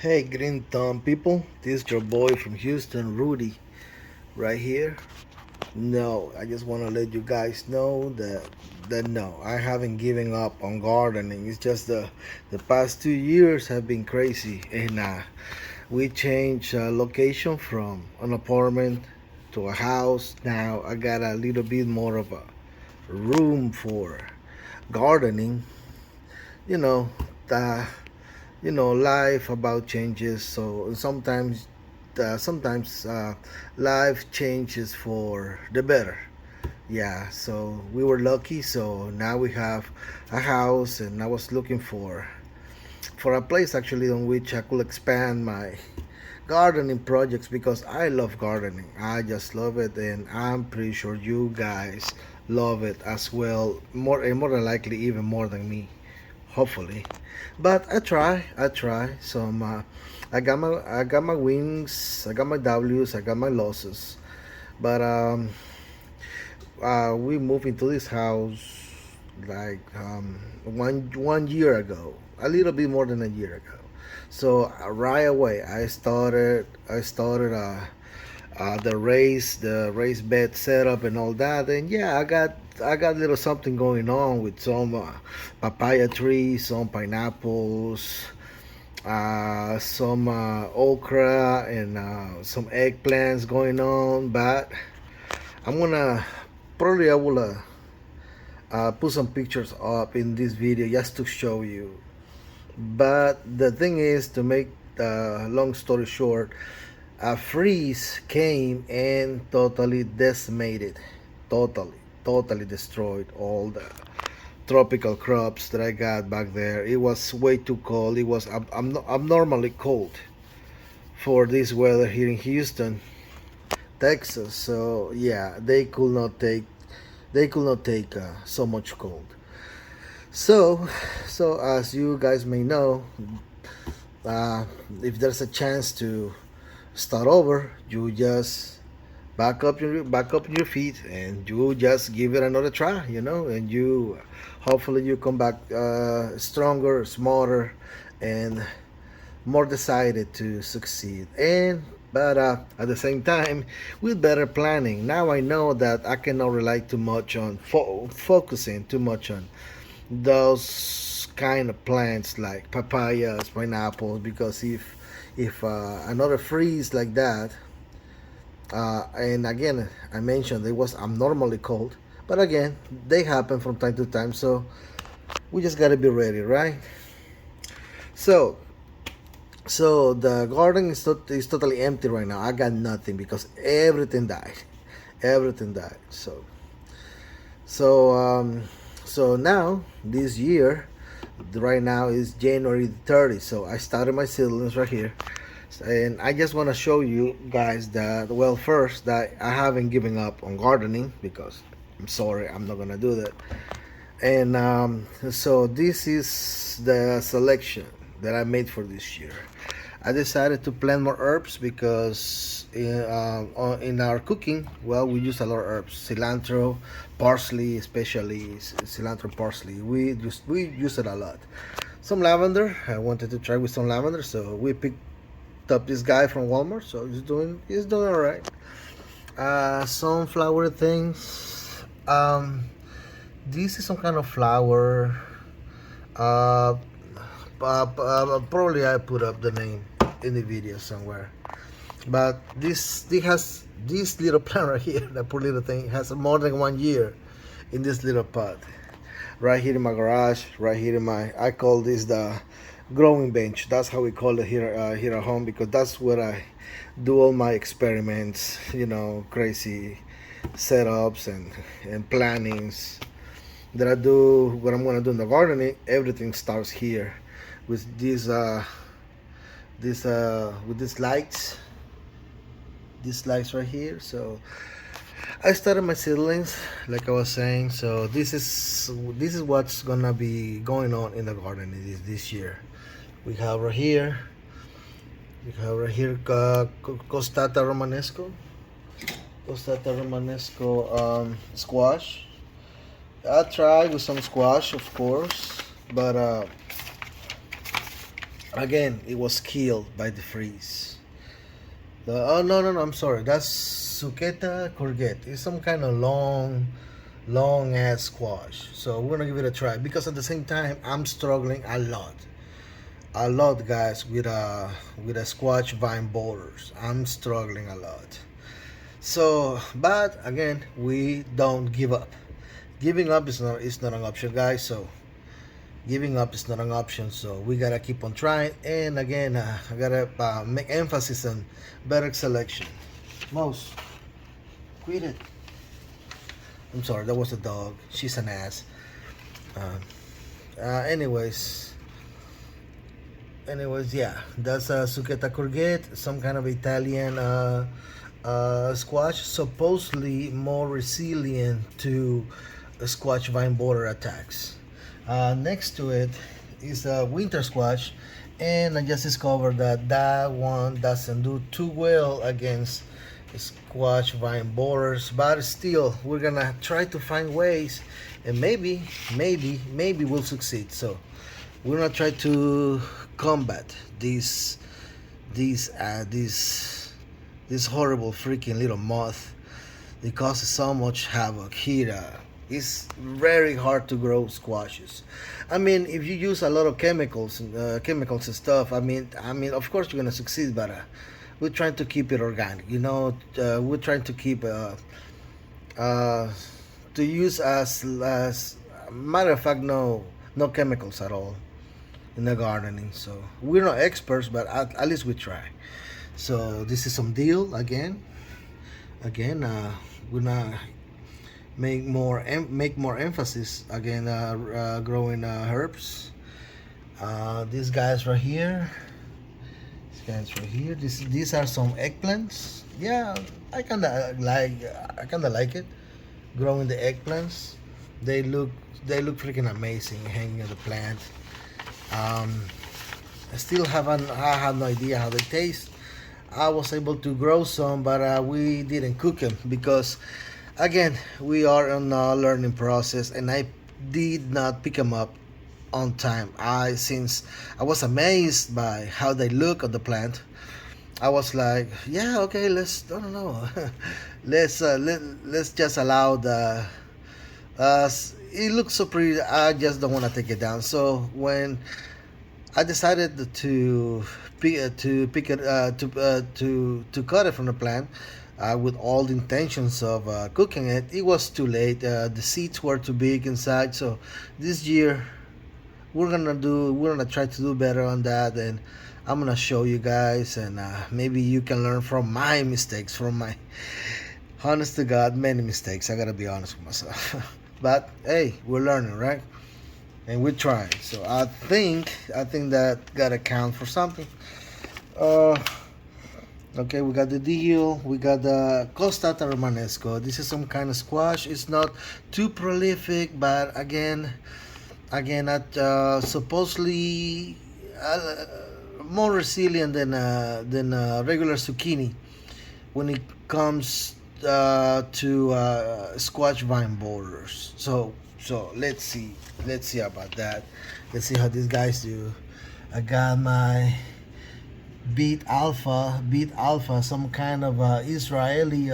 Hey, Green Thumb people, this is your boy from Houston, Rudy, right here. No, I just want to let you guys know that no, I haven't given up on gardening. It's just the past 2 years have been crazy, and we changed location from an apartment to a house. Now I got a little bit more of a room for gardening. You know, the life about changes, so sometimes life changes for the better. Yeah, so we were lucky, so now we have a house, and I was looking for a place actually on which I could expand my gardening projects because I love gardening. I just love it, and I'm pretty sure you guys love it as well, more than likely even more than me, hopefully. But I try. I got my wins, I got my W's, I got my losses. But we moved into this house like one year ago, a little bit more than a year ago. So right away, I started the raised bed setup and all that, and yeah, I got a little something going on with some papaya trees, some pineapples, some okra, and some eggplants going on. But I'm gonna probably I will put some pictures up in this video just to show you. But the thing is, to make the long story short, a freeze came and totally decimated, totally destroyed all the tropical crops that I got back there. It was way too cold. It was abnormally cold for this weather here in Houston, Texas. So yeah, they could not take so much cold. So as you guys may know, uh, if there's a chance to start over, you just back up your feet, and you just give it another try, and you hopefully you come back stronger, smarter, and more decided to succeed. And but at the same time, with better planning, now I know that I cannot rely too much on focusing too much on those kind of plants like papayas, pineapples, because if another freeze like that, and again, I mentioned it was abnormally cold, but again, they happen from time to time, so we just gotta be ready, right? So, so the garden is totally empty right now. I got nothing because everything died. So, so now this year, right now is January 30th. So I started my seedlings right here, and I just want to show you guys that, well, first, that I haven't given up on gardening, because I'm sorry, I'm not gonna do that. And so this is the selection that I made for this year. I decided to plant more herbs because in our cooking, well, we use a lot of herbs, cilantro, parsley, especially cilantro and parsley. We use it a lot. Some lavender. I wanted to try with some lavender, so we picked up this guy from Walmart. So he's doing all right. Some flower things. This is some kind of flower. Uh, Probably I put up the name in the video somewhere. But this has this little plant right here. That poor little thing has more than 1 year in this little pot. Right here in my garage. Right here in my, I call this the growing bench. That's how we call it here at home, because that's where I do all my experiments. Crazy setups and plannings that I do. What I'm gonna do in the gardening, everything starts here with these lights right here. So I started my seedlings, like I was saying. So this is what's gonna be going on in the garden this year. We have right here Costata Romanesco, squash. I tried with some squash, of course, but Again, it was killed by the freeze. Oh no, no, no, I'm sorry. That's Suketa courgette. It's some kind of long ass squash. So we're gonna give it a try because at the same time I'm struggling a lot, guys, with a squash vine borders. I'm struggling a lot. So, but again, we don't give up. Giving up is not an option, guys. So giving up is not an option. So we gotta keep on trying. And again, I gotta make emphasis on better selection. Most quit it. I'm sorry, that was a dog. She's an ass. Um, anyways, yeah, that's Suketa courgette, some kind of Italian squash, supposedly more resilient to squash vine border attacks. Next to it is a winter squash, and I just discovered that that one doesn't do too well against squash vine borers, but still we're gonna try to find ways, and maybe we'll succeed. So we're gonna try to combat this horrible freaking little moth. It causes so much havoc here. It's very hard to grow squashes. I mean, if you use a lot of chemicals and stuff, of course you're gonna succeed, but we're trying to keep it organic. You know, we're trying to keep uh, to use as matter of fact, no chemicals at all in the gardening. So we're not experts, but at least we try. So this is some deal again. Again, we're gonna make more emphasis again. Growing herbs. These guys right here. These guys right here. These are some eggplants. Yeah, I kinda like it. Growing the eggplants. They look they look freaking amazing hanging on the plant. Um, I have no idea how they taste. I was able to grow some, but we didn't cook them because, again, we are on a learning process, and I did not pick them up on time. Since I was amazed by how they look on the plant, I was like, yeah, okay, let's I don't know, let's just allow the it looks so pretty. I just don't want to take it down. So when I decided to pick it to cut it from the plant with all the intentions of cooking it. It was too late. The seeds were too big inside. So this year we're gonna try to do better on that, and I'm gonna show you guys, and maybe you can learn from my mistakes, from my honest to God many mistakes. I gotta be honest with myself. But hey, we're learning, right? And we're trying. So I think that gotta count for something. Uh, okay, we got the deal. We got the Costata Romanesco. This is some kind of squash. It's not too prolific, but at supposedly more resilient than regular zucchini when it comes to squash vine borders. So let's see about that. Let's see how these guys do. I got my beet alpha, some kind of Israeli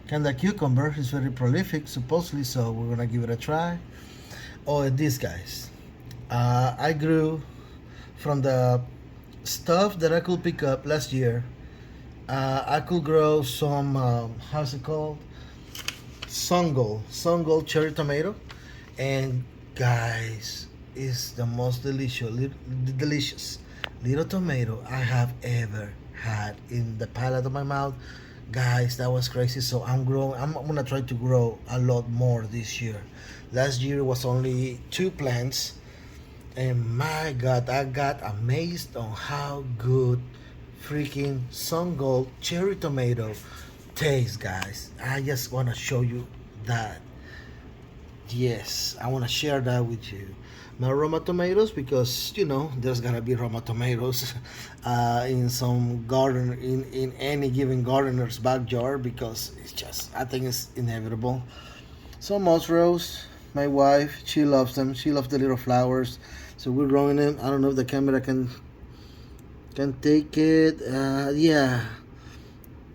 kind of cucumber. It's very prolific supposedly, so we're gonna give it a try. Oh, and these guys, I grew from the stuff that I could pick up last year. I could grow some how's it called, Sungol cherry tomato, and guys, it's the most delicious little tomato I have ever had in the palate of my mouth. Guys, that was crazy. So I'm gonna try to grow a lot more this year. Last year was only two plants, and my God, I got amazed on how good freaking Sungol cherry tomato tastes, guys. I just wanna show you that. Yes, I want to share that with you. My Roma tomatoes, because there's gonna be Roma tomatoes in some garden, in any given gardener's backyard, because I think it's inevitable. So most rose, my wife, she loves them. She loves the little flowers, So we're growing them. I don't know if the camera can take it. Yeah,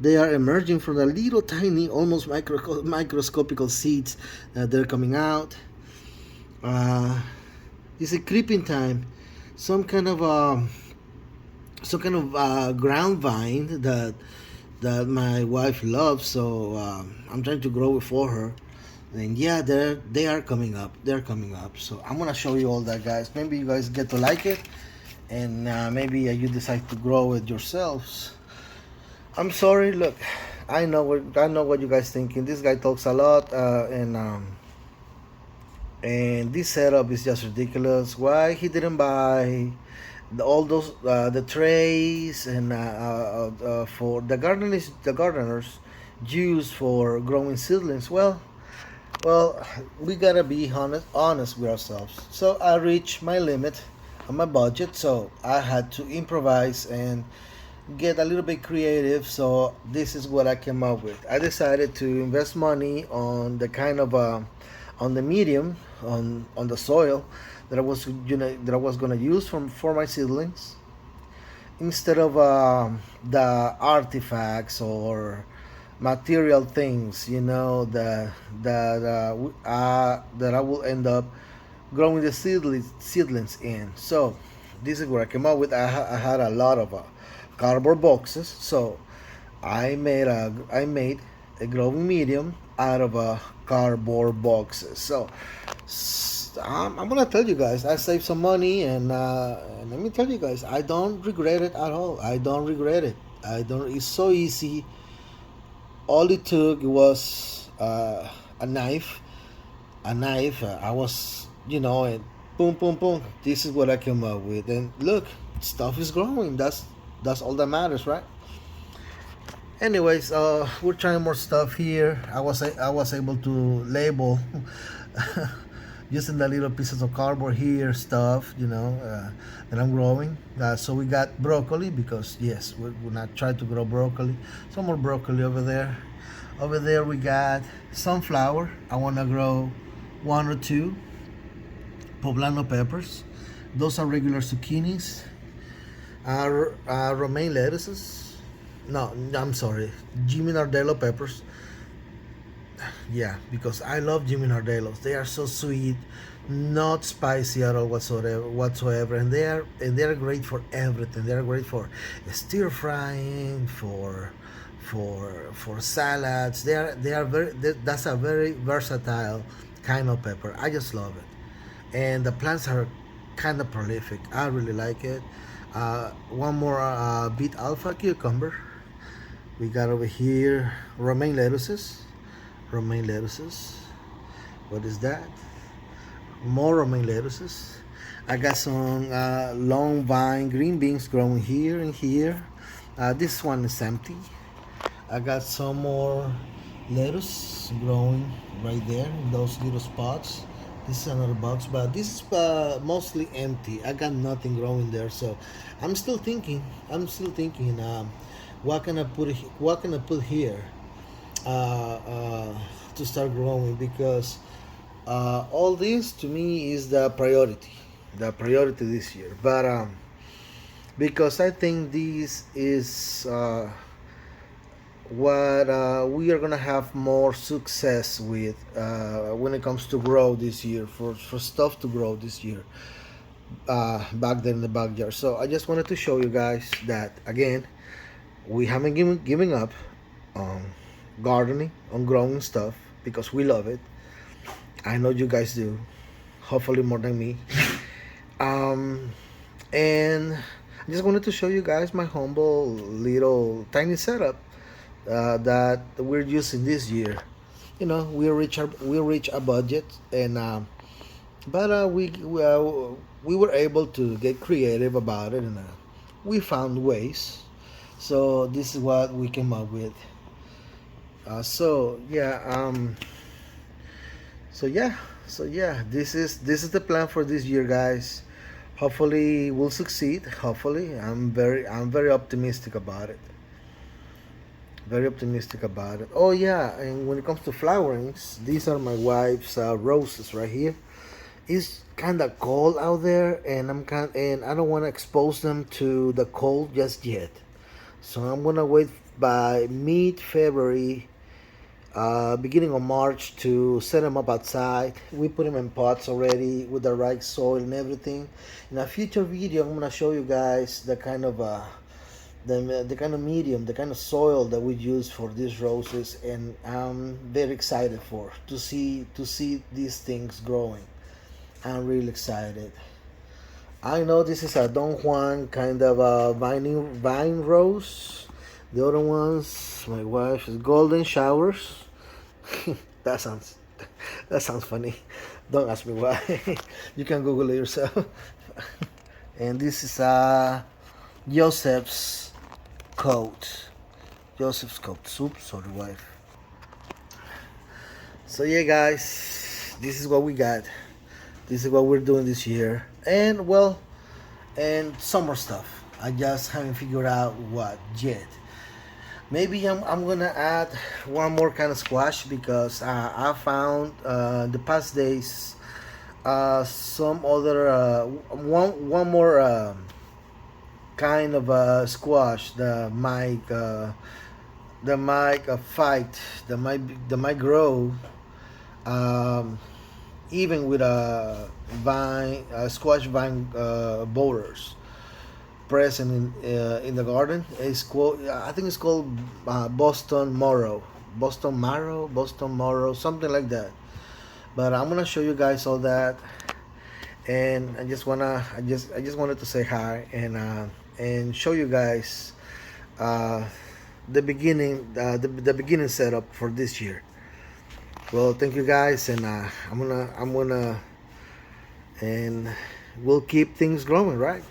they are emerging from the little tiny, almost microscopical seeds. They're coming out. Uh, it's a creeping time. Some kind of ground vine that my wife loves. So I'm trying to grow it for her. And yeah, they are coming up. They're coming up. So I'm gonna show you all that, guys. Maybe you guys get to like it, and maybe you decide to grow it yourselves. I'm sorry. Look, I know what you guys thinking. This guy talks a lot, and this setup is just ridiculous. Why he didn't buy all those the trays and for the gardeners use for growing seedlings? Well, we gotta be honest with ourselves. So I reached my limit on my budget, so I had to improvise and get a little bit creative. So this is what I came up with. I decided to invest money on the kind of on the medium on the soil that I was gonna use for my seedlings, instead of the artifacts or material things, that I will end up growing the seedlings in. So this is what I came up with. I had a lot of cardboard boxes, so I made a growing medium out of cardboard boxes. So I'm gonna tell you guys, I saved some money, and let me tell you guys, I don't regret it at all. I don't regret it. I don't. It's so easy. All it took was a knife. I was, and boom, boom, boom. This is what I came up with, and look, stuff is growing. That's all that matters, right? Anyways, we're trying more stuff here. I was able to label using the little pieces of cardboard here stuff, that I'm growing. So we got broccoli, because yes, we're not trying to grow broccoli. Some more broccoli over there. Over there we got sunflower. I want to grow one or two poblano peppers. Those are regular zucchinis. Romaine lettuces. No, I'm sorry. Jimmy Nardello peppers. Yeah, because I love Jimmy Nardellos. They are so sweet, not spicy at all whatsoever, and they are great for everything. They are great for stir frying, for salads. That's a very versatile kind of pepper. I just love it, and the plants are kind of prolific. I really like it. One more beet alpha cucumber. We got over here romaine lettuces. Romaine lettuces. What is that? More romaine lettuces. I got some long vine green beans growing here and here. This one is empty. I got some more lettuce growing right there in those little spots. This is another box, but this is mostly empty. I got nothing growing there, so I'm still thinking. What can I put? What can I put here to start growing? Because all this to me is the priority this year. But because I think this is what we are gonna have more success with when it comes to grow this year, for stuff to grow this year, back there in the backyard. So I just wanted to show you guys that again, we haven't giving up on gardening, on growing stuff, because we love it. I know you guys do, hopefully more than me. And I just wanted to show you guys my humble little tiny setup that we're using this year. We reach a budget, and but we were able to get creative about it, and we found ways. So this is what we came up with. So yeah, this is the plan for this year, guys. Hopefully we'll succeed. Hopefully, I'm very optimistic about it. Very optimistic about it. Oh yeah, and when it comes to flowerings, these are my wife's roses right here. it's kind of cold out there, and I don't want to expose them to the cold just yet. So I'm gonna wait by mid-February, beginning of March, to set them up outside. We put them in pots already with the right soil and everything. In a future video, I'm gonna show you guys the kind of medium, the kind of soil that we use for these roses, and I'm very excited to see these things growing. I'm really excited. I know this is a Don Juan kind of a vine rose. The other ones, my wife is golden showers. that sounds that sounds funny. Don't ask me why. You can Google it yourself. And this is Joseph's coat. Joseph's coat. Soup, sorry, wife. So yeah, guys, this is what we got. This is what we're doing this year, and well, and summer stuff. I just haven't figured out what yet. Maybe I'm gonna add one more kind of squash because I found the past days some other one more kind of squash that might fight that might grow um, even with a squash vine borders present in the garden. It's called, I think it's called Boston Morrow, something like that. But I'm gonna show you guys all that, and I just wanted to say hi and show you guys uh, the beginning setup for this year. Well, thank you guys, and I'm gonna and we'll keep things growing, right?